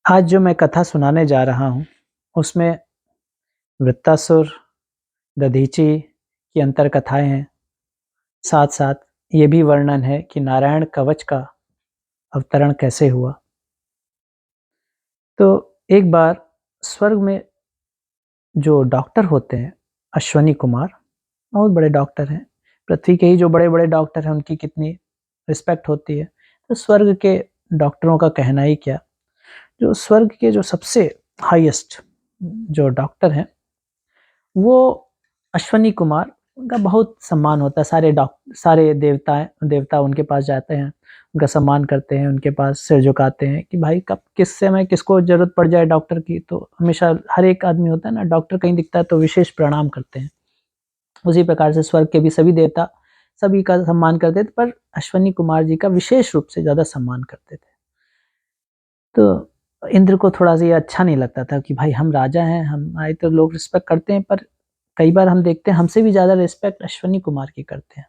आज जो मैं कथा सुनाने जा रहा हूँ, उसमें वृत्तासुर, दधीचि की अंतर कथाएँ हैं। साथ-साथ ये भी वर्णन है कि नारायण कवच का अवतरण कैसे हुआ। तो एक बार स्वर्ग में जो डॉक्टर होते हैं, अश्वनी कुमार, बहुत बड़े डॉक्टर हैं। पृथ्वी के ही जो बड़े-बड़े डॉक्टर हैं, उनकी कितनी रिस्पेक्ट होती है। तो स्वर्ग के डॉक्टरों का कहना ही क्या, जो स्वर्ग के जो सबसे हाईएस्ट जो डॉक्टर हैं, वो अश्वनी कुमार, उनका बहुत सम्मान होता है। सारे देवता उनके पास जाते हैं, उनका सम्मान करते हैं, उनके पास सिर झुकाते हैं कि भाई कब किस समय किसको ज़रूरत पड़ जाए डॉक्टर की, तो हमेशा हर एक आदमी होता है ना, डॉक्टर कहीं दिखता है तो विशेष प्रणाम करते हैं। उसी प्रकार से स्वर्ग के भी सभी देवता सभी का सम्मान करते थे, पर अश्वनी कुमार जी का विशेष रूप से ज़्यादा सम्मान करते थे। तो इंद्र को थोड़ा-सा ये अच्छा नहीं लगता था कि भाई हम राजा हैं, हमारी तो लोग रिस्पेक्ट करते हैं, पर कई बार हम देखते हैं हमसे भी ज़्यादा रिस्पेक्ट अश्वनी कुमार की करते हैं।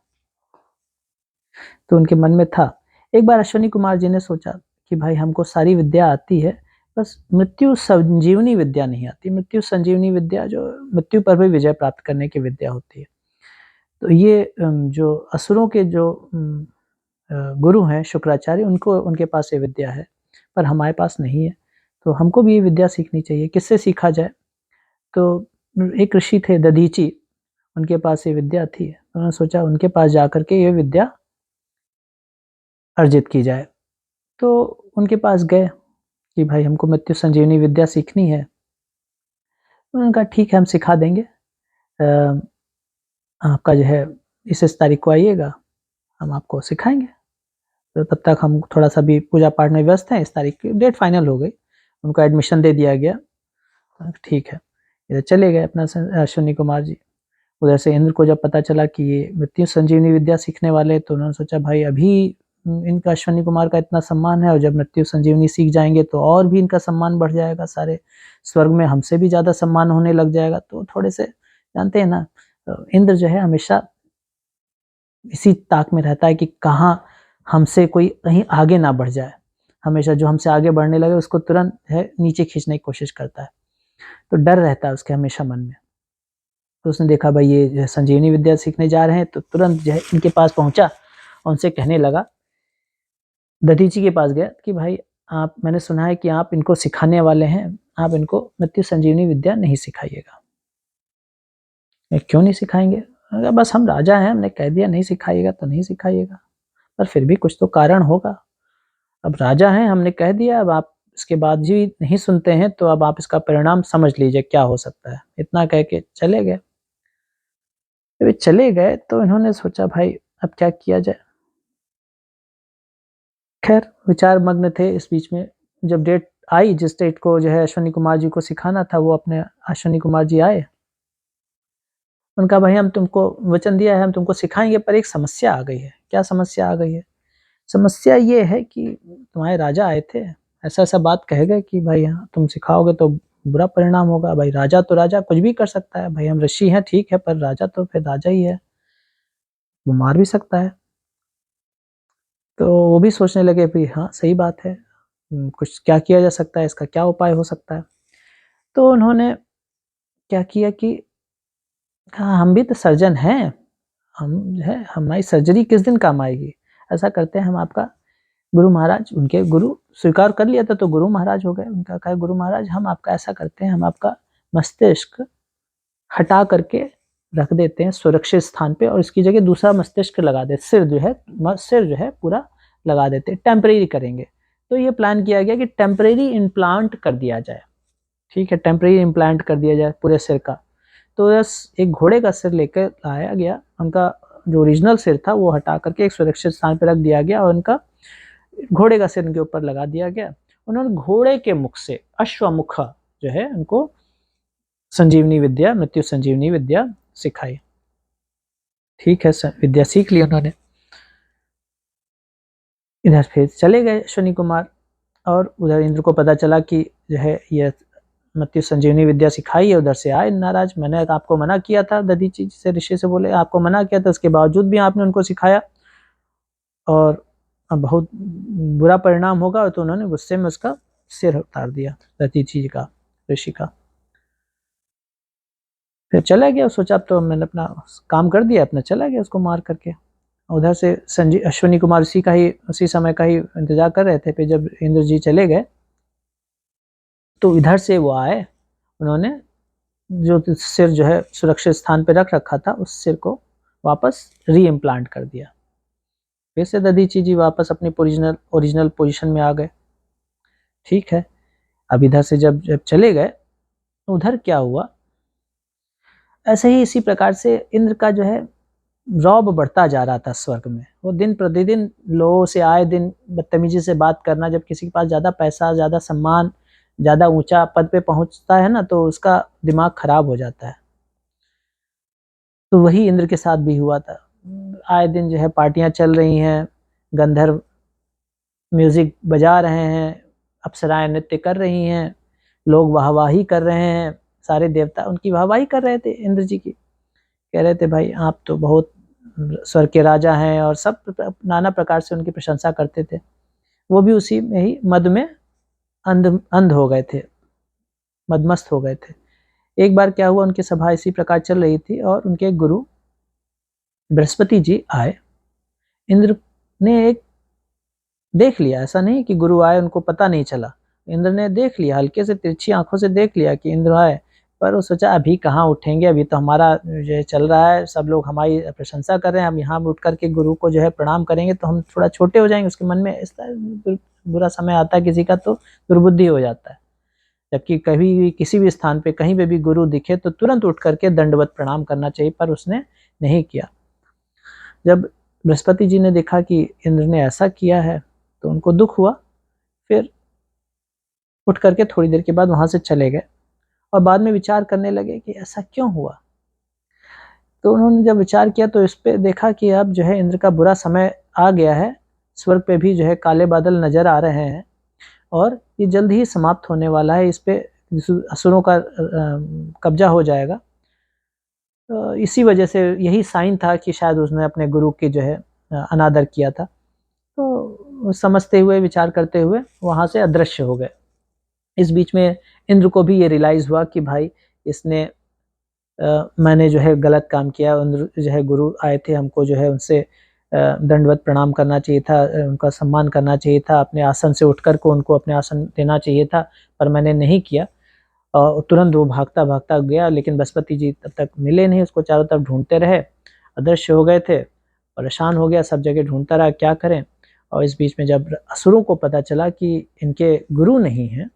तो उनके मन में था। एक बार अश्वनी कुमार जी ने सोचा कि भाई हमको सारी विद्या आती है, बस मृत्यु संजीवनी विद्या नहीं आती। मृत्यु संजीवनी विद्या जो मृत्यु पर भी विजय प्राप्त करने की विद्या होती है। तो ये जो असुरों के जो गुरु हैं शुक्राचार्य, उनको उनके पास ये विद्या है, पर हमारे पास नहीं है। तो हमको भी ये विद्या सीखनी चाहिए, किससे सीखा जाए? तो एक ऋषि थे दधीचि, उनके पास ये विद्या थी। तो उन्होंने सोचा उनके पास जाकर के ये विद्या अर्जित की जाए। तो उनके पास गए कि भाई हमको मृत्यु संजीवनी विद्या सीखनी है। उन्होंने कहा ठीक है, हम सिखा देंगे। अ, आपका जो है इस तारीख को आइएगा, हम आपको सिखाएँगे। तो तब तक हम थोड़ा-सा भी पूजा पाठ में व्यस्त हैं, इस तारीख की डेट फाइनल हो गई। उनको एडमिशन दे दिया गया। ठीक है। इधर चले गए अपना अश्विनी कुमार जी। उधर से इंद्र को जब पता चला कि ये मृत्यु संजीवनी विद्या सीखने वाले, तो उन्होंने सोचा भाई अभी इनका अश्विनी कुमार का इतना सम्मान है, और जब मृत्यु संजीवनी सीख जाएँगे तो और भी इनका सम्मान बढ़ जाएगा, सारे स्वर्ग में हमसे भी ज़्यादा सम्मान होने लग जाएगा। तो थोड़े से जानते हैं ना, इंद्र जो है हमेशा इसी ताक में रहता है कि कहाँ हमसे कोई कहीं आगे ना बढ़ जाए। हमेशा जो हमसे आगे बढ़ने लगे उसको तुरंत है नीचे खींचने की कोशिश करता है। तो डर रहता है उसके हमेशा मन में। तो उसने देखा भाई ये जो है संजीवनी विद्या सीखने जा रहे हैं, तो तुरंत जो है इनके पास पहुँचा और उनसे कहने लगा, दधीची के पास गया कि भाई आप, मैंने सुना है कि आप इनको सिखाने वाले हैं, आप इनको मृत्यु संजीवनी विद्या नहीं सिखाइएगा। क्यों नहीं सिखाएँगे? मैंने कहा बस हम राजा हैं, हमने कह दिया नहीं सिखाइएगा तो नहीं सिखाइएगा, पर फिर भी कुछ तो कारण होगा। अब राजा हैं, हमने कह दिया, अब आप इसके बाद भी नहीं सुनते हैं, तो अब आप इसका परिणाम समझ लीजिए क्या हो सकता है। इतना कह के चले गए। जब ये चले गए तो इन्होंने सोचा भाई अब क्या किया जाए? खैर विचार मग्न थे इस बीच में। जब डेट आई, जिस डेट को जो है अश्विनी कुमार जी को सिखाना था, वो अपने अश्विनी कुमार जी आए। उनका भाई हम तुमको वचन दिया है, हम तुमको सिखाएँगे, पर एक समस्या आ गई है। क्या समस्या आ गई है? समस्या ये है कि तुम्हारे राजा आए थे, ऐसा-ऐसा बात कह गए कि भाई हाँ, तुम सिखाओगे तो बुरा परिणाम होगा। भाई राजा तो राजा कुछ भी कर सकता है, भाई हम ऋषि हैं ठीक है, पर राजा तो फिर राजा ही है, वो मार भी सकता है। तो वो भी सोचने लगे भई हाँ, सही बात है। कुछ क्या किया जा सकता है, इसका क्या उपाय हो सकता है? तो उन्होंने क्या किया कि कहा हम भी तो सर्जन हैं, हम जो है हमारी सर्जरी किस दिन काम आएगी? ऐसा करते हैं हम आपका गुरु महाराज, उनके गुरु स्वीकार कर लिया था तो गुरु महाराज हो गए। उनका कहा गुरु महाराज हम आपका ऐसा करते हैं, हम आपका मस्तिष्क हटा करके रख देते हैं सुरक्षित स्थान पे, और इसकी जगह दूसरा मस्तिष्क लगा दें, सिर जो है पूरा लगा देते हैं, टेम्परेरी करेंगे। तो ये प्लान किया गया कि टेम्परेरी इम्प्लांट कर दिया जाए। ठीक है, टेम्परेरी इम्प्लांट कर दिया जाए पूरे सिर का। तो बस एक घोड़े का सिर लेकर लाया गया, उनका जो ओरिजिनल सिर था वो हटा करके एक सुरक्षित स्थान पे रख दिया गया, और उनका घोड़े का सिर उनके ऊपर लगा दिया गया। उन्होंने घोड़े के मुख से अश्वमुख जो है उनको संजीवनी विद्या, मृत्यु संजीवनी विद्या सिखाई। ठीक है, विद्या सीख ली उन्होंने। इधर फिर चले गए अश्विनी कुमार, और उधर इंद्र को पता चला कि जो है ये मृत्यु संजीवनी विद्या सिखाई है। उधर से आए नाराज, मैंने आपको मना किया था, दधीचि से ऋषि से बोले आपको मना किया था, उसके बावजूद भी आपने उनको सिखाया, और अब बहुत बुरा परिणाम होगा। तो उन्होंने गुस्से में उसका सिर उतार दिया दधीचि का, ऋषि का। फिर चला गया, सोचा अब तो मैंने अपना काम कर दिया, अपना चला गया उसको मार करके। उधर से अश्विनी कुमार उसी समय का ही इंतजार कर रहे थे। फिर जब इंद्र जी चले गए तो इधर से वो आए, उन्होंने जो सिर जो है सुरक्षित स्थान पे रख रखा था, उस सिर को वापस री इम्प्लांट कर दिया। फिर से दधीचि जी वापस अपनी ओरिजिनल पोजीशन में आ गए। ठीक है, अब इधर से जब चले गए तो उधर क्या हुआ, ऐसे ही इसी प्रकार से इंद्र का जो है रौब बढ़ता जा रहा था स्वर्ग में। वो दिन प्रतिदिन लोगों से आए दिन बदतमीजी से बात करना। जब किसी के पास ज़्यादा पैसा, ज़्यादा सम्मान, ज़्यादा ऊंचा पद पे पहुंचता है ना, तो उसका दिमाग खराब हो जाता है। तो वही इंद्र के साथ भी हुआ था। आए दिन जो है पार्टियां चल रही हैं, गंधर्व म्यूजिक बजा रहे हैं, अप्सराएं नृत्य कर रही हैं, लोग वाहवाही कर रहे हैं, सारे देवता उनकी वाहवाही कर रहे थे इंद्र जी की। कह रहे थे भाई आप तो बहुत स्वर्ग के राजा हैं, और सब नाना प्रकार से उनकी प्रशंसा करते थे। वो भी उसी में ही मद में अंध हो गए थे, मदमस्त हो गए थे। एक बार क्या हुआ, उनकी सभा इसी प्रकार चल रही थी और उनके गुरु बृहस्पति जी आए। इंद्र ने एक देख लिया, ऐसा नहीं कि गुरु आए उनको पता नहीं चला। इंद्र ने देख लिया, हल्के से तिरछी आंखों से देख लिया कि इंद्र आए, पर वो सोचा अभी कहाँ उठेंगे, अभी तो हमारा जो चल रहा है, सब लोग हमारी प्रशंसा कर रहे हैं, अब यहाँ उठ करके गुरु को जो है प्रणाम करेंगे तो हम थोड़ा छोटे हो जाएंगे। उसके मन में इस तरह बुरा समय आता है किसी का तो दुर्बुद्धि हो जाता है। जबकि कभी भी किसी भी स्थान पे कहीं पे भी गुरु दिखे तो तुरंत उठ करके दंडवत प्रणाम करना चाहिए, पर उसने नहीं किया। जब बृहस्पति जी ने देखा कि इंद्र ने ऐसा किया है तो उनको दुख हुआ। फिर उठ करके थोड़ी देर के बाद वहां से चले गए और बाद में विचार करने लगे कि ऐसा क्यों हुआ। तो उन्होंने जब विचार किया तो इस पे देखा कि अब जो है इंद्र का बुरा समय आ गया है, स्वर्ग पे भी जो है काले बादल नजर आ रहे हैं और ये जल्द ही समाप्त होने वाला है, इस पे असुरों का कब्जा हो जाएगा। इसी वजह से यही साइन था कि शायद उसने अपने गुरु की जो है अनादर किया था। तो समझते हुए, विचार करते हुए वहां से अदृश्य हो गए। इस बीच में इंद्र को भी ये रियलाइज हुआ कि भाई इसने मैंने जो है गलत काम किया। इंद्र जो है गुरु आए थे, हमको जो है उनसे दंडवत प्रणाम करना चाहिए था, उनका सम्मान करना चाहिए था, अपने आसन से उठकर को उनको अपने आसन देना चाहिए था, पर मैंने नहीं किया। और तुरंत वो भागता भागता गया, लेकिन बृहस्पति जी तब तक मिले नहीं, उसको चारों तरफ ढूंढते रहे, अदृश्य हो गए थे। परेशान हो गया, सब जगह ढूंढता रहा क्या करें। और इस बीच में जब असुरों को पता चला कि इनके गुरु नहीं हैं,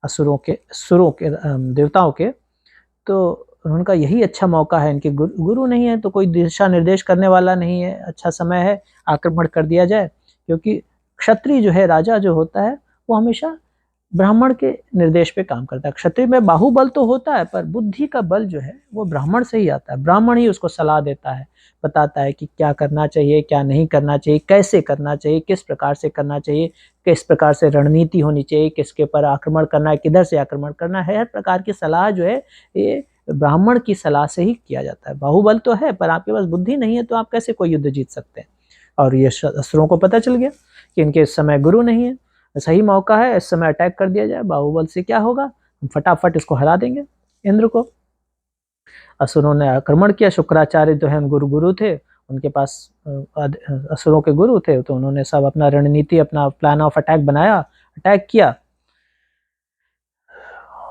सुरों के देवताओं के, तो उनका यही अच्छा मौका है, इनके गुरु नहीं है तो कोई दिशा निर्देश करने वाला नहीं है, अच्छा समय है आक्रमण कर दिया जाए। क्योंकि क्षत्रिय जो है, राजा जो होता है, वो हमेशा ब्राह्मण के निर्देश पे काम करता है। क्षत्रिय में बाहुबल तो होता है, पर बुद्धि का बल जो है वो ब्राह्मण से ही आता है। ब्राह्मण ही उसको सलाह देता है, बताता है कि क्या करना चाहिए, क्या नहीं करना चाहिए, कैसे करना चाहिए, किस प्रकार से करना चाहिए, किस प्रकार से रणनीति होनी चाहिए, किसके पर आक्रमण करना है, किधर से आक्रमण करना है। हर प्रकार की सलाह जो है ये ब्राह्मण की सलाह से ही किया जाता है। बाहुबल तो है, पर आपके पास बुद्धि नहीं है तो आप कैसे कोई युद्ध जीत सकते हैं। और ये असुरों को पता चल गया कि इनके इस समय गुरु नहीं है, सही मौका है, इस समय अटैक कर दिया जाए। बाहुबल से क्या होगा, हम फटाफट इसको हरा देंगे इंद्र को। असुरों ने आक्रमण किया। शुक्राचार्य जो है गुरु थे, उनके पास असुरों के गुरु थे, तो उन्होंने सब अपना रणनीति, अपना प्लान ऑफ अटैक बनाया, अटैक किया,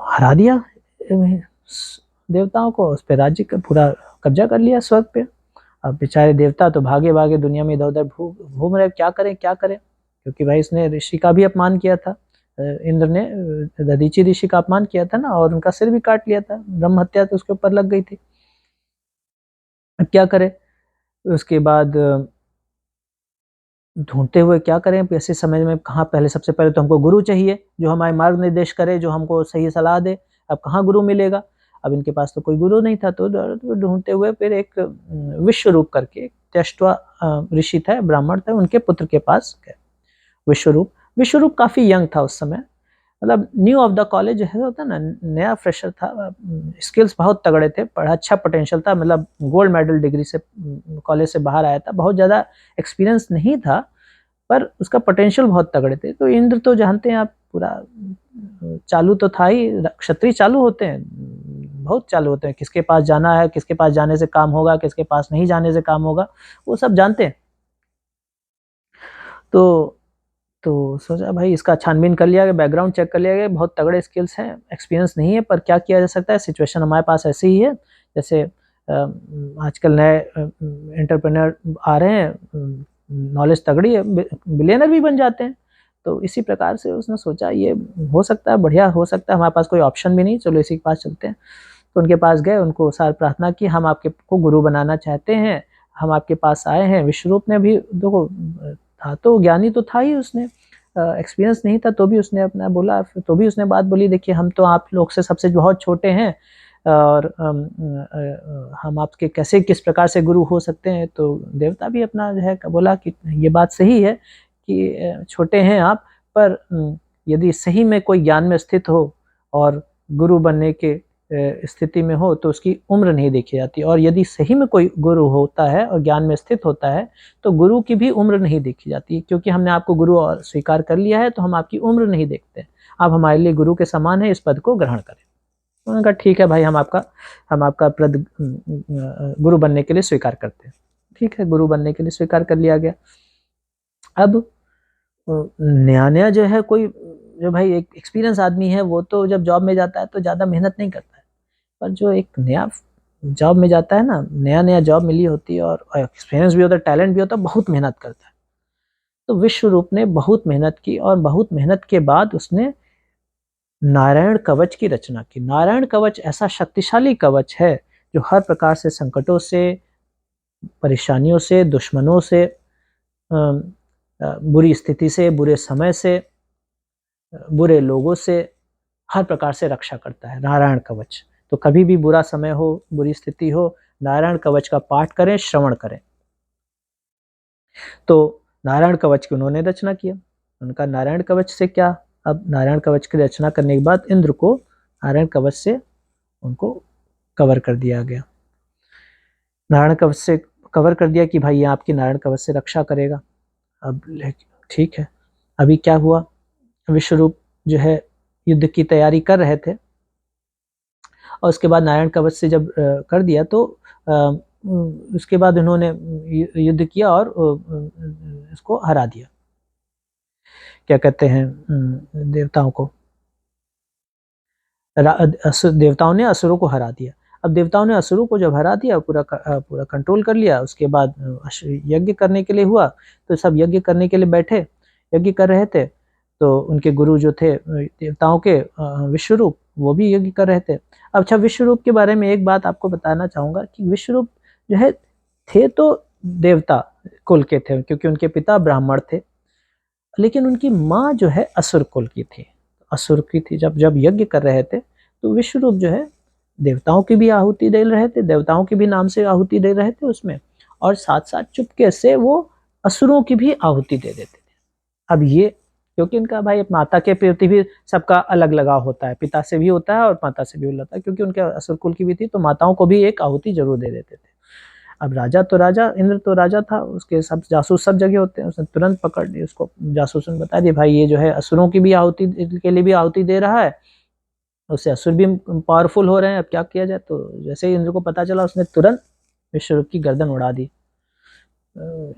हरा दिया देवताओं को, उस पर राज्य का पूरा कब्जा कर लिया स्वर्ग पे। अब बेचारे देवता तो भागे भागे दुनिया में इधर उधर घूम रहे, क्या करें क्या करें, क्योंकि भाई इसने ऋषि का भी अपमान किया था। इंद्र ने दधीचि ऋषि का अपमान किया था ना, और उनका सिर भी काट लिया था, ब्रह्म हत्या तो उसके ऊपर लग गई थी। क्या करे, उसके बाद ढूंढते हुए क्या करें ऐसे समय में, कहाँ पहले, सबसे पहले तो हमको गुरु चाहिए जो हमारे मार्ग निर्देश करे, जो हमको सही सलाह दे। अब कहाँ गुरु मिलेगा, अब इनके पास तो कोई गुरु नहीं था। तो ढूंढते हुए फिर एक विश्वरूप करके त्यष्टवा ऋषि था, ब्राह्मण थे, उनके पुत्र के पास गए। विश्वरूप काफी यंग था उस समय, मतलब न्यू ऑफ द कॉलेज जो है होता है ना, नया फ्रेशर था, स्किल्स बहुत तगड़े थे, पढ़ा, अच्छा पोटेंशियल था, मतलब गोल्ड मेडल डिग्री से कॉलेज से बाहर आया था, बहुत ज़्यादा एक्सपीरियंस नहीं था, पर उसका पोटेंशियल बहुत तगड़े थे। तो इंद्र तो जानते हैं आप, पूरा चालू तो था ही, क्षत्रिय चालू होते हैं, बहुत चालू होते हैं, किसके पास जाना है, किसके पास जाने से काम होगा, किसके पास नहीं जाने से काम होगा, वो सब जानते हैं। तो सोचा भाई इसका छानबीन कर लिया गया, बैकग्राउंड चेक कर लिया गया, बहुत तगड़े स्किल्स हैं, एक्सपीरियंस नहीं है, पर क्या किया जा सकता है, सिचुएशन हमारे पास ऐसी ही है। जैसे आजकल नए एंटरप्रेन्योर आ रहे हैं, नॉलेज तगड़ी है, बिलियनर भी बन जाते हैं। तो इसी प्रकार से उसने सोचा ये हो सकता है, बढ़िया हो सकता है, हमारे पास कोई ऑप्शन भी नहीं, चलो इसी के पास चलते हैं। तो उनके पास गए, उनको सार प्रार्थना की, हम आपके को गुरु बनाना चाहते हैं, हम आपके पास आए हैं। विश्वरूप ने भी देखो, था तो ज्ञानी तो था ही, उसने एक्सपीरियंस नहीं था तो भी उसने अपना बोला, तो भी उसने बात बोली, देखिए हम तो आप लोग से सबसे बहुत छोटे हैं, और हम आपके कैसे किस प्रकार से गुरु हो सकते हैं। तो देवता भी अपना जो है बोला कि ये बात सही है कि छोटे हैं आप, पर यदि सही में कोई ज्ञान में स्थित हो और गुरु बनने के स्थिति में हो तो उसकी उम्र नहीं देखी जाती, और यदि सही में कोई गुरु होता है और ज्ञान में स्थित होता है तो गुरु की भी उम्र नहीं देखी जाती, क्योंकि हमने आपको गुरु स्वीकार कर लिया है तो हम आपकी उम्र नहीं देखते, आप हमारे लिए गुरु के समान है, इस पद को ग्रहण करें। उन्होंने कहा ठीक है भाई, हम आपका पद गुरु बनने के लिए स्वीकार करते हैं। ठीक है, गुरु बनने के लिए स्वीकार कर लिया गया। अब नया नया जो है कोई, जो भाई एक एक्सपीरियंस आदमी है वो तो जब जॉब में जाता है तो ज़्यादा मेहनत नहीं करता है, पर जो एक नया जॉब में जाता है ना, नया नया जॉब मिली होती है और एक्सपीरियंस भी होता है, टैलेंट भी होता है, बहुत मेहनत करता है। तो विश्वरूप ने बहुत मेहनत की, और बहुत मेहनत के बाद उसने नारायण कवच की रचना की। नारायण कवच ऐसा शक्तिशाली कवच है जो हर प्रकार से संकटों से, परेशानियों से, दुश्मनों से, बुरी स्थिति से, बुरे समय से, बुरे लोगों से, हर प्रकार से रक्षा करता है नारायण कवच। तो कभी भी बुरा समय हो, बुरी स्थिति हो, नारायण कवच का पाठ करें, श्रवण करें। तो नारायण कवच की उन्होंने रचना किया। उनका नारायण कवच से क्या, अब नारायण कवच की रचना करने के बाद इंद्र को नारायण कवच से उनको कवर कर दिया गया। नारायण कवच से कवर कर दिया कि भाई ये आपकी नारायण कवच से रक्षा करेगा। अब ठीक है, अभी क्या हुआ, विश्वरूप जो है युद्ध की तैयारी कर रहे थे, और उसके बाद नारायण कवच से जब कर दिया तो उसके बाद उन्होंने युद्ध किया और इसको हरा दिया, क्या कहते हैं, देवताओं को, देवताओं ने असुरों को हरा दिया। अब देवताओं ने असुरों को जब हरा दिया, पूरा कंट्रोल कर लिया, उसके बाद यज्ञ करने के लिए हुआ। तो सब यज्ञ करने के लिए बैठे, यज्ञ कर रहे थे, तो उनके गुरु जो थे देवताओं के, विश्वरूप, वो भी यज्ञ कर रहे थे। अब अच्छा, विश्वरूप के बारे में एक बात आपको बताना चाहूँगा कि विश्वरूप जो है थे तो देवता कुल के थे, क्योंकि उनके पिता ब्राह्मण थे, लेकिन उनकी माँ जो है असुर कुल की थी, असुर की थी। जब जब यज्ञ कर रहे थे तो विश्वरूप जो है देवताओं की भी आहुति दे रहे थे, देवताओं की भी नाम से आहुति दे रहे थे उसमें, और साथ साथ चुपके से वो असुरों की भी आहुति दे देते थे। अब ये, क्योंकि इनका भाई माता के प्रति भी सबका अलग लगाव होता है, पिता से भी होता है और माता से भी होता है, क्योंकि उनके असुर कुल की भी थी, तो माताओं को भी एक आहुति जरूर दे देते थे। अब राजा तो राजा, इंद्र तो राजा था, उसके सब जासूस सब जगह होते हैं, उसने तुरंत पकड़ ली उसको, जासूस ने बता दिया भाई ये जो है असुरों की भी आहुति के लिए भी आहुति दे रहा है, उससे असुर भी पावरफुल हो रहे हैं, अब क्या किया जाए। तो जैसे ही इंद्र को पता चला, उसने तुरंत विश्वरूप की गर्दन उड़ा दी।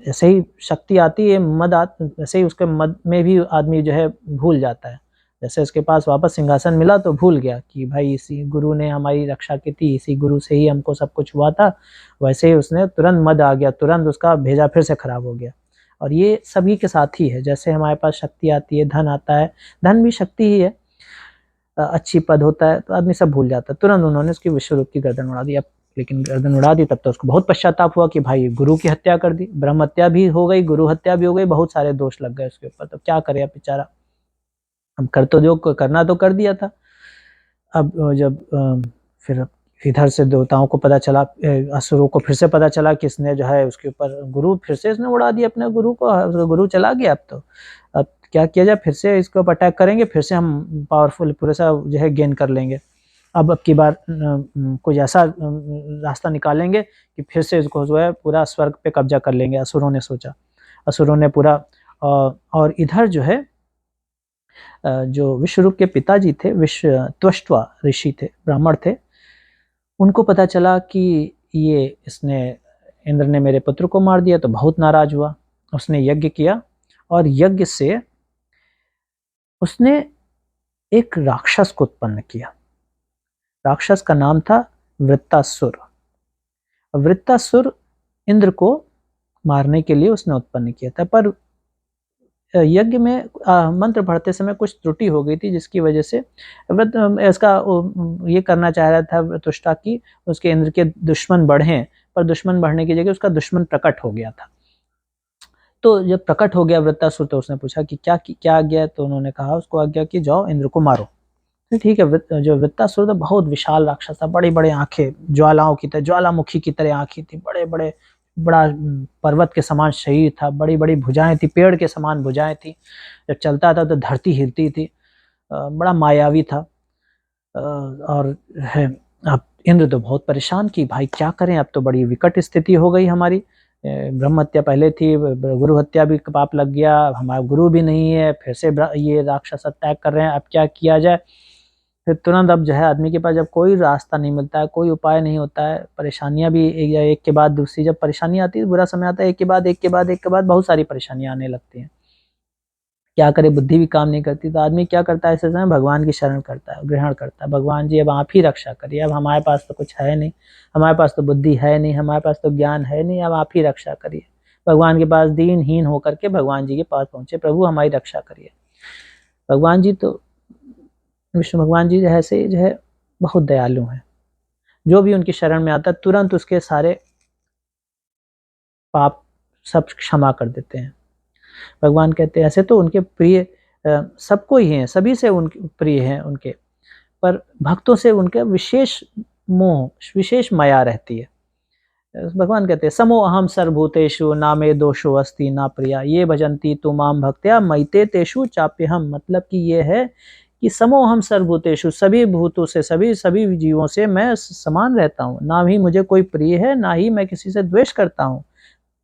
ऐसे ही शक्ति आती है, वैसे ही उसके मद में भी आदमी जो है भूल जाता है। जैसे उसके पास वापस सिंहासन मिला तो भूल गया कि भाई इसी गुरु ने हमारी रक्षा की थी, इसी गुरु से ही हमको सब कुछ हुआ था। वैसे ही उसने तुरंत मद आ गया, तुरंत उसका भेजा फिर से खराब हो गया। और ये सभी के साथ ही है, जैसे हमारे पास शक्ति आती है, धन आता है, धन भी शक्ति ही है, अच्छी पद होता है तो आदमी सब भूल जाता है। तुरंत उन्होंने उसकी विश्वरूप की गर्दन उड़ा दी। अब लेकिन गर्दन उड़ा दी तब तो उसको बहुत पश्चाताप हुआ कि भाई गुरु की हत्या कर दी, ब्रह्म हत्या भी हो गई, गुरु हत्या भी हो गई, बहुत सारे दोष लग गए उसके ऊपर। तो क्या करे अब बेचारा, हम कर तो जो करना तो कर दिया था। अब जब फिर इधर से देवताओं को पता चला, असुरों को फिर से पता चला कि इसने जो है उसके ऊपर गुरु फिर से इसने उड़ा दिया अपने गुरु को, उसका गुरु चला गया। अब क्या किया जाए, फिर से इसको अटैक करेंगे, फिर से हम पावरफुल पूरे सा जो है गेन कर लेंगे। अब की बार कुछ ऐसा रास्ता निकालेंगे कि फिर से इसको जो है पूरा स्वर्ग पे कब्जा कर लेंगे, असुरों ने सोचा। असुरों ने पूरा और इधर जो है जो विश्वरूप के पिताजी थे, त्वष्ट्वा ऋषि थे, ब्राह्मण थे, उनको पता चला कि ये इसने इंद्र ने मेरे पुत्र को मार दिया, तो बहुत नाराज हुआ। उसने यज्ञ किया और यज्ञ से उसने एक राक्षस को उत्पन्न किया। राक्षस का नाम था वृत्तासुर। वृत्तासुर इंद्र को मारने के लिए उसने उत्पन्न किया था, पर यज्ञ में मंत्र पढ़ते समय कुछ त्रुटि हो गई थी, जिसकी वजह से इसका ये करना चाह रहा था वृत्रष्टा की उसके इंद्र के दुश्मन बढ़ें, पर दुश्मन बढ़ने की जगह उसका दुश्मन प्रकट हो गया था। तो जब प्रकट हो गया वृत्तासुर, तो उसने पूछा कि क्या आज्ञा है? तो उन्होंने कहा उसको आज्ञा कि जाओ इंद्र को मारो। तो ठीक है, जो वृत्तासुर था बहुत विशाल राक्षस था, बड़ी बड़ी आंखें, ज्वालाओं की तरह, ज्वालामुखी की तरह आंखें थी, बड़े बड़े, बड़ा पर्वत के समान शरीर था, बड़ी बड़ी भुजाएं थी, पेड़ के समान भुजाएं थी। जब चलता था तो धरती हिलती थी। बड़ा मायावी था। और है, अब इंद्र तो बहुत परेशान कि भाई क्या करें, अब तो बड़ी विकट स्थिति हो गई हमारी। ब्रह्म हत्या पहले थी, गुरु हत्या भी पाप लग गया, हमारा गुरु भी नहीं है, फिर से ये राक्षस अटैक कर रहे हैं, अब क्या किया जाए। फिर तुरंत अब जो है आदमी के पास जब कोई रास्ता नहीं मिलता है, कोई उपाय नहीं होता है, परेशानियां भी एक के बाद दूसरी, जब परेशानी आती है, बुरा समय आता है, एक के बाद एक के बाद एक के बाद बहुत सारी परेशानियां आने लगती हैं। क्या करे, बुद्धि भी काम नहीं करती, तो आदमी क्या करता है ऐसे समय? भगवान की शरण करता है, ग्रहण करता है, भगवान जी अब आप ही रक्षा करिए, अब हमारे पास तो कुछ है नहीं, हमारे पास तो बुद्धि है नहीं, हमारे पास तो ज्ञान है नहीं, अब आप ही रक्षा करिए। भगवान के पास दीनहीन होकर के भगवान जी के पास पहुंचे, प्रभु हमारी रक्षा करिए। भगवान जी तो, विष्णु भगवान जी ऐसे जो है बहुत दयालु हैं, जो भी उनकी शरण में आता है तुरंत उसके सारे पाप सब क्षमा कर देते हैं। भगवान कहते हैं ऐसे तो उनके प्रिय सबको ही हैं, सभी से उनके प्रिय हैं उनके, पर भक्तों से उनके विशेष मोह, विशेष माया रहती है। भगवान कहते हैं समो अहम सर्वभूतेषु ना मे दोषो अस्ति ना प्रिया ये भजन्ति तु माम भक्त्या मयिते तेषु चाप्यहम। मतलब कि ये है कि समो अहम सर्वभूतेषु, सभी भूतों से, सभी सभी जीवों से मैं समान रहता हूँ, ना ही मुझे कोई प्रिय है, ना ही मैं किसी से द्वेष करता हूँ।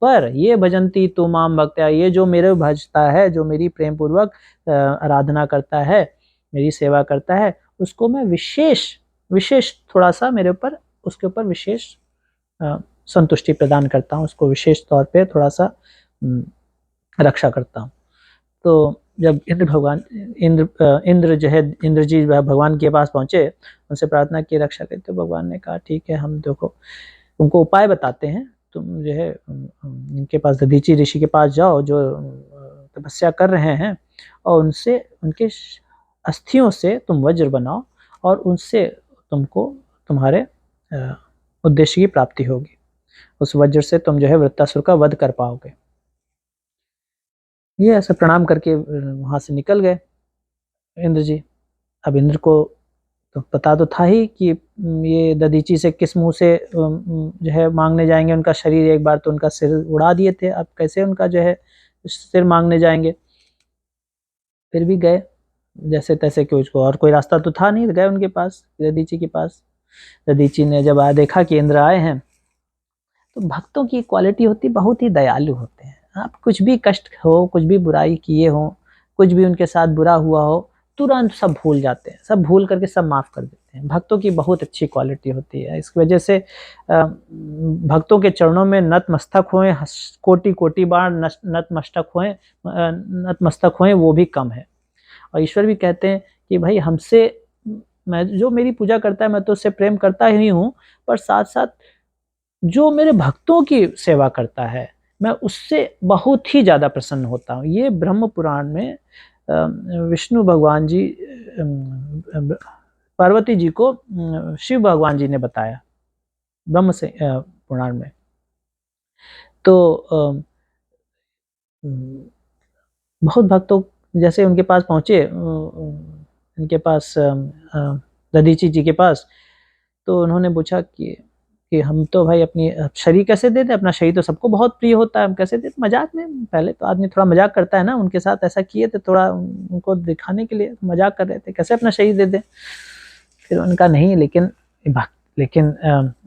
पर ये भजन्ति तु माम भक्त्या, ये जो मेरे भजता है, जो मेरी प्रेम पूर्वक आराधना करता है, मेरी सेवा करता है, उसको मैं विशेष विशेष थोड़ा सा मेरे ऊपर, उसके ऊपर विशेष संतुष्टि प्रदान करता हूँ, उसको विशेष तौर पे थोड़ा सा रक्षा करता हूँ। तो जब इंद्र जो है, इंद्र जी भगवान के पास पहुँचे, उनसे प्रार्थना की रक्षा करते, तो भगवान ने कहा ठीक है, हम देखो तुमको उपाय बताते हैं, तुम जो है इनके पास, दधीचि ऋषि के पास जाओ जो तपस्या कर रहे हैं, और उनसे, उनके अस्थियों से तुम वज्र बनाओ, और उनसे तुमको तुम्हारे उद्देश्य की प्राप्ति होगी। उस वज्र से तुम जो है वृत्तासुर का वध कर पाओगे। ये ऐसे प्रणाम करके वहाँ से निकल गए इंद्र जी। अब इंद्र को तो पता तो था ही कि ये दधीचि से किस मुंह से जो है मांगने जाएंगे उनका शरीर, एक बार तो उनका सिर उड़ा दिए थे, अब कैसे उनका जो है सिर मांगने जाएंगे। फिर भी गए जैसे तैसे, कि उसको और कोई रास्ता तो था नहीं, गए उनके पास, दधीचि के पास। दधीचि ने जब देखा कि इंद्र आए हैं, तो भक्तों की क्वालिटी होती, बहुत ही दयालु होते हैं। आप कुछ भी कष्ट हो, कुछ भी बुराई किए हो, कुछ भी उनके साथ बुरा हुआ हो, तुरंत सब भूल जाते हैं, सब भूल करके सब माफ़ कर देते हैं। भक्तों की बहुत अच्छी क्वालिटी होती है, इस वजह से भक्तों के चरणों में नतमस्तक होएं, कोटि कोटि बार नतमस्तक होएं वो भी कम है। और ईश्वर भी कहते हैं कि भाई हमसे, मैं जो मेरी पूजा करता है मैं तो उससे प्रेम करता ही हूँ, पर साथ साथ जो मेरे भक्तों की सेवा करता है मैं उससे बहुत ही ज़्यादा प्रसन्न होता हूँ। ये ब्रह्म पुराण में विष्णु भगवान जी पार्वती जी को शिव भगवान जी ने बताया ब्रह्म से पुराण में। तो बहुत भक्तों जैसे उनके पास पहुँचे, उनके पास दधीचि जी के पास, तो उन्होंने पूछा कि हम तो भाई अपनी शरीर कैसे दे दें, अपना शरीर तो सबको बहुत प्रिय होता है, हम कैसे दें? मजाक में, पहले तो आदमी थोड़ा मजाक करता है ना, उनके साथ ऐसा किए थे, थोड़ा उनको दिखाने के लिए मजाक कर रहे थे, कैसे अपना शरीर दे दें। फिर उनका नहीं, लेकिन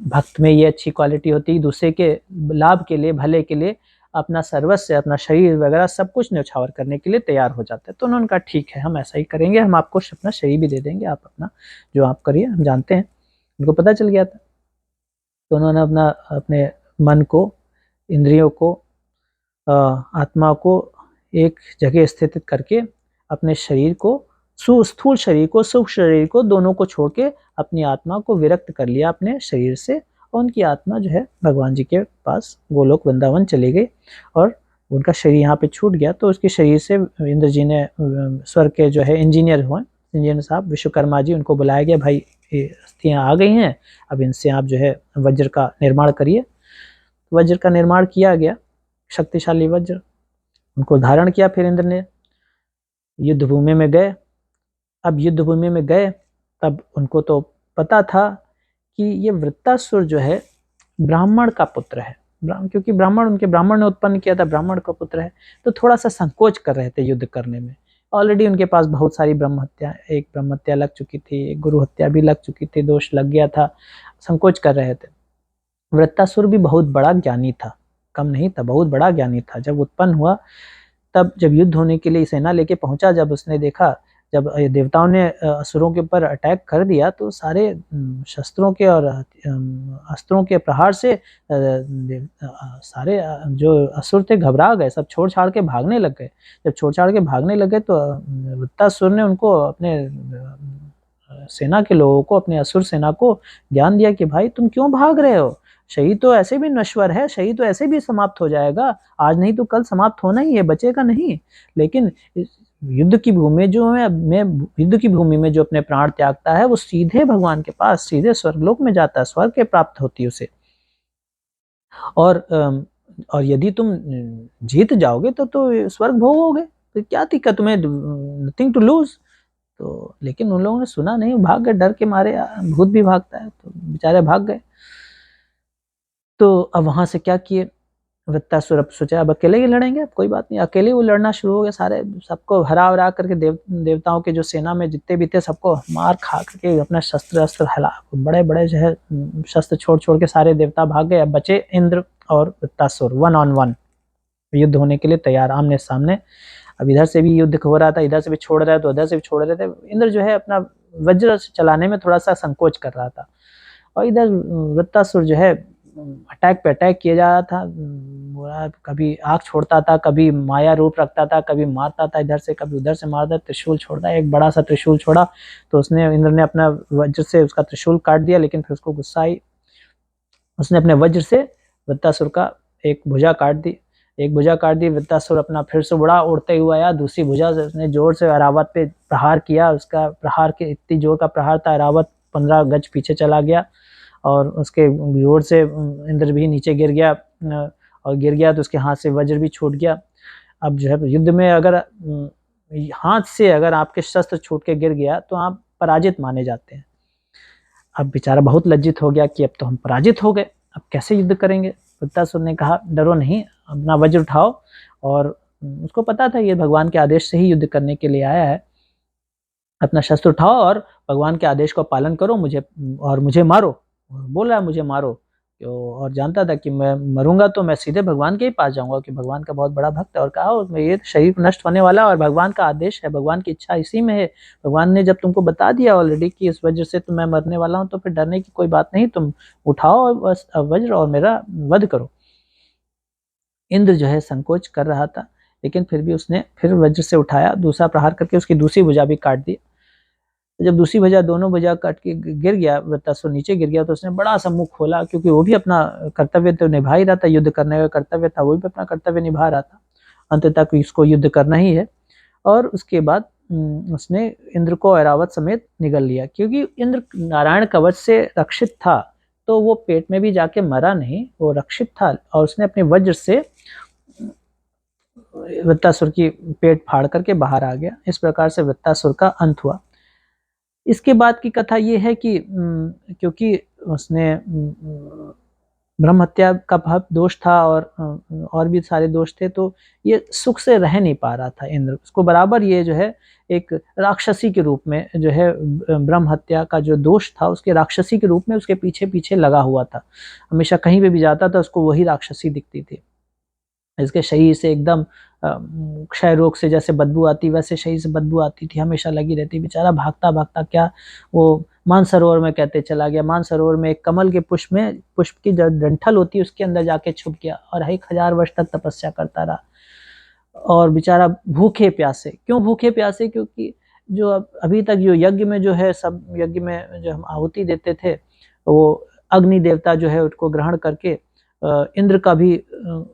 भक्त में ये अच्छी क्वालिटी होती है, दूसरे के लाभ के लिए, भले के लिए अपना सर्वस्व, अपना शरीर वगैरह सब कुछ न्यौछावर करने के लिए तैयार हो जाता है। तो उन्होंने कहा ठीक है, हम ऐसा ही करेंगे, हम आपको अपना शरीर भी दे देंगे, आप अपना जो आप करिए, हम जानते हैं। उनको पता चल गया था। तो उन्होंने अपने मन को, इंद्रियों को, आत्मा को एक जगह स्थित करके अपने शरीर को, स्थूल शरीर को, सूक्ष्म शरीर को, दोनों को छोड़ के अपनी आत्मा को विरक्त कर लिया अपने शरीर से, और उनकी आत्मा जो है भगवान जी के पास गोलोक वृंदावन चली गई और उनका शरीर यहाँ पे छूट गया। तो उसके शरीर से इंद्र जी ने, स्वर्ग के जो है इंजीनियर हुए, इंजीनियर साहब विश्वकर्मा जी, उनको बुलाया गया, भाई ये अस्थियाँ आ गई हैं, अब इनसे आप जो है वज्र का निर्माण करिए। वज्र का निर्माण किया गया, शक्तिशाली वज्र, उनको धारण किया। फिर इंद्र ने युद्ध भूमि में गए। अब युद्ध भूमि में गए तब उनको तो पता था कि ये वृत्तासुर जो है ब्राह्मण का पुत्र है, क्योंकि ब्राह्मण ने उत्पन्न किया था, ब्राह्मण का पुत्र है। तो थोड़ा सा संकोच कर रहे थे युद्ध करने में। ऑलरेडी उनके पास बहुत सारी ब्रह्म हत्या, एक ब्रह्म हत्या लग चुकी थी, एक गुरु हत्या भी लग चुकी थी, दोष लग गया था, संकोच कर रहे थे। वृत्तासुर भी बहुत बड़ा ज्ञानी था, कम नहीं था, बहुत बड़ा ज्ञानी था। जब उत्पन्न हुआ, तब जब युद्ध होने के लिए सेना लेके पहुंचा, जब उसने देखा, जब देवताओं ने असुरों के ऊपर अटैक कर दिया, तो सारे शस्त्रों के और अस्त्रों के प्रहार से सारे जो असुर थे घबरा गए, सब छोड़ छाड़ के भागने लग गए। जब छोड़ छाड़ के भागने लगे तो वृत्तासुर ने उनको, अपने सेना के लोगों को, अपने असुर सेना को ज्ञान दिया कि भाई तुम क्यों भाग रहे हो, शरीर तो ऐसे भी नश्वर है, शरीर तो ऐसे भी समाप्त हो जाएगा, आज नहीं तो कल समाप्त होना ही है, बचेगा नहीं। लेकिन युद्ध की भूमि युद्ध की भूमि में जो अपने प्राण त्यागता है, वो सीधे भगवान के पास, सीधे स्वर्गलोक में जाता है, स्वर्ग के प्राप्त होती है उसे। और यदि तुम जीत जाओगे तो स्वर्ग भोगोगे, तो क्या दिक्कत, तुम्हें नथिंग टू लूज। तो लेकिन उन लोगों ने सुना नहीं, भाग गए, डर के मारे, भूत भी भागता है, तो बेचारे भाग गए। तो अब वहां से क्या किए वृत्तासुर, अब सोचा अब अकेले ही लड़ेंगे, अब कोई बात नहीं, अकेले वो लड़ना शुरू हो गया। सारे सबको हरा हरा करके, देवताओं के जो सेना में जितने भी थे सबको मार खा करके, अपना शस्त्र अस्त्र हला, बड़े बड़े जो है शस्त्र छोड़ छोड़ के सारे देवता भाग गए। अब बचे इंद्र और वृत्तासुर, 1 on 1 युद्ध होने के लिए तैयार, आमने सामने। अब इधर से भी युद्ध हो रहा था, इधर से भी छोड़ रहे थे, उधर से भी छोड़ रहे थे। इंद्र जो है अपना वज्र चलाने में थोड़ा सा संकोच कर रहा था, और इधर वृत्तासुर जो है अटैक पे अटैक किया जा रहा था। कभी आँख छोड़ता था, कभी माया रूप रखता था, कभी मारता था इधर से, कभी उधर से मारता, त्रिशूल छोड़ता, एक बड़ा सा त्रिशूल छोड़ा तो इंद्र ने अपना वज्र से उसका त्रिशूल काट दिया। लेकिन फिर उसको गुस्सा आई, उसने अपने वज्र से वृत्तासुर का एक भुजा काट दी। वृत्तासुर अपना फिर से उड़ते हुआ आया, दूसरी भुजा से उसने जोर से ऐरावत पे प्रहार किया। उसका प्रहार के इतनी जोर का प्रहार था, ऐरावत 15 गज पीछे चला गया, और उसके जोर से इंद्र भी नीचे गिर गया, और गिर गया तो उसके हाथ से वज्र भी छूट गया। अब जो है युद्ध में अगर हाथ से अगर आपके शस्त्र छूट के गिर गया तो आप पराजित माने जाते हैं। अब बेचारा बहुत लज्जित हो गया कि अब तो हम पराजित हो गए, अब कैसे युद्ध करेंगे। वृत्तासुर ने कहा डरो नहीं, अपना वज्र उठाओ, और उसको पता था ये भगवान के आदेश से ही युद्ध करने के लिए आया है। अपना शस्त्र उठाओ और भगवान के आदेश का पालन करो, मुझे मारो। बोल रहा है मुझे मारो, और जानता था कि मैं मरूंगा तो मैं सीधे भगवान के ही पास जाऊंगा, कि भगवान का बहुत बड़ा भक्त है। और कहा ये शरीर नष्ट होने वाला है और भगवान का आदेश है, भगवान की इच्छा इसी में है। भगवान ने जब तुमको बता दिया ऑलरेडी कि इस वजह से तो मैं मरने वाला हूँ, तो फिर डरने की कोई बात नहीं, तुम उठाओ बस वज्र और मेरा वध करो। इंद्र जो है संकोच कर रहा था, लेकिन फिर भी उसने फिर वज्र से उठाया, दूसरा प्रहार करके उसकी दूसरी भुजा भी काट दी। जब दूसरी भुजा, दोनों भुजा काट के गिर गया, वृत्तासुर नीचे गिर गया, तो उसने बड़ा सा मुंह खोला, क्योंकि वो भी अपना कर्तव्य तो निभा ही रहा था, युद्ध करने का कर्तव्य था, वो भी अपना कर्तव्य निभा रहा था, अंत तक इसको युद्ध करना ही है। और उसके बाद उसने इंद्र को ऐरावत समेत निगल लिया, क्योंकि इंद्र नारायण कवच से रक्षित था, तो वो पेट में भी जाके मरा नहीं, वो रक्षित था, और उसने अपने वज्र से वृत्तासुर की पेट फाड़ करके बाहर आ गया। इस प्रकार से वृत्तासुर का अंत हुआ। इसके बाद की कथा ये है कि क्योंकि उसने ब्रह्म हत्या का भाव दोष था, और भी सारे दोष थे, तो ये सुख से रह नहीं पा रहा था इंद्र। उसको बराबर ये जो है एक राक्षसी के रूप में जो है ब्रह्म हत्या का जो दोष था, उसके राक्षसी के रूप में उसके पीछे पीछे लगा हुआ था। हमेशा कहीं पे भी जाता था उसको वही राक्षसी दिखती थी। इसके शरीर से एकदम क्षय रोग से जैसे बदबू आती वैसे शरीर से बदबू आती थी, हमेशा लगी रहती। बेचारा भागता-भागता क्या वो मानसरोवर में कहते चला गया। मानसरोवर में एक कमल के पुष्प की जो डंठल होती है उसके अंदर जाके छुप गया और 1000 वर्ष तक तपस्या करता रहा। और बेचारा भूखे प्यासे, क्यों भूखे प्यासे? क्योंकि जो अभी तक जो यज्ञ में जो है, सब यज्ञ में जो हम आहुति देते थे, वो अग्नि देवता जो है उसको ग्रहण करके इंद्र का भी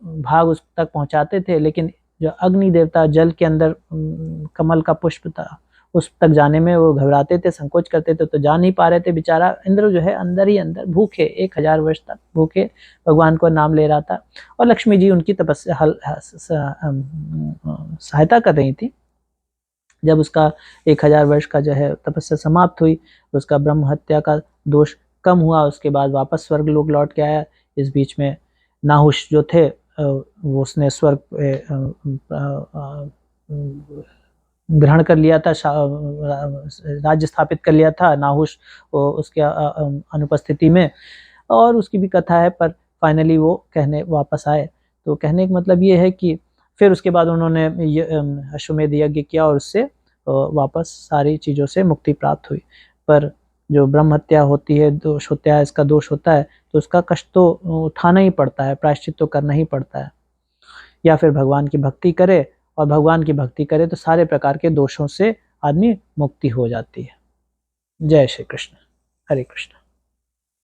भाग उस तक पहुँचाते थे, लेकिन जो अग्नि देवता जल के अंदर कमल का पुष्प था, उस तक जाने में वो घबराते थे, संकोच करते थे, तो जा नहीं पा रहे थे। बेचारा इंद्र जो है अंदर ही अंदर भूखे 1000 वर्ष तक भूखे भगवान का नाम ले रहा था और लक्ष्मी जी उनकी तपस्या सहायता कर रही थी। जब उसका 1000 वर्ष का जो है तपस्या समाप्त हुई, उसका ब्रह्म हत्या का दोष कम हुआ, उसके बाद वापस स्वर्ग लोक लौट के आया। इस बीच में नाहुष जो थे वो उसने स्वर्ग ग्रहण कर लिया था, राज्य स्थापित कर लिया था नाहुष उसके अनुपस्थिति में, और उसकी भी कथा है, पर फाइनली वो कहने वापस आए। तो कहने का मतलब ये है कि फिर उसके बाद उन्होंने अश्वमेध यज्ञ किया और उससे वापस सारी चीज़ों से मुक्ति प्राप्त हुई। पर जो ब्रह्म हत्या होती है, दोष होता है, इसका दोष होता है, तो उसका कष्ट तो उठाना ही पड़ता है, प्रायश्चित तो करना ही पड़ता है। या फिर भगवान की भक्ति करे, और भगवान की भक्ति करे तो सारे प्रकार के दोषों से आदमी मुक्ति हो जाती है। जय श्री कृष्ण। हरे कृष्ण।